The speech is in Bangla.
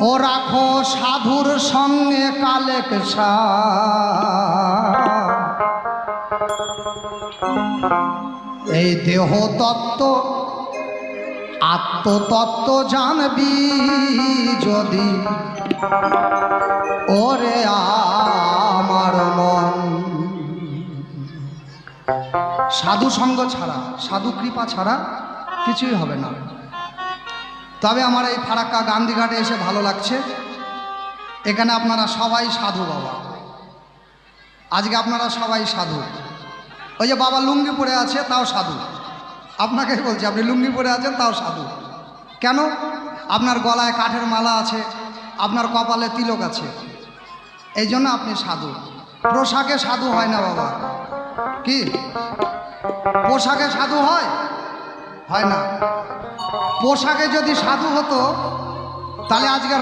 ও রাখো সাধুর সঙ্গে কালেকশন, এই দেহ তত্ত্ব আত্মতত্ত্ব জানবি যদি ওরে আমার মন। সাধু সঙ্গ ছাড়া, সাধু কৃপা ছাড়া কিছুই হবে না। তবে আমার এই ফারাক্কা গান্ধীঘাটে এসে ভালো লাগছে, এখানে আপনারা সবাই সাধু বাবা, আজকে আপনারা সবাই সাধু। ওই যে বাবা লুঙ্গি পরে আছে তাও সাধু, আপনাকে বলছি আপনি লুঙ্গি পরে আছেন তাও সাধু। কেন? আপনার গলায় কাঠের মালা আছে, আপনার কপালে তিলক আছে, এই জন্য আপনি সাধু। পোশাকে সাধু হয় না বাবা। কি পোশাকে সাধু হয়? হয় না। পোশাকে যদি সাধু হতো তাহলে আজকে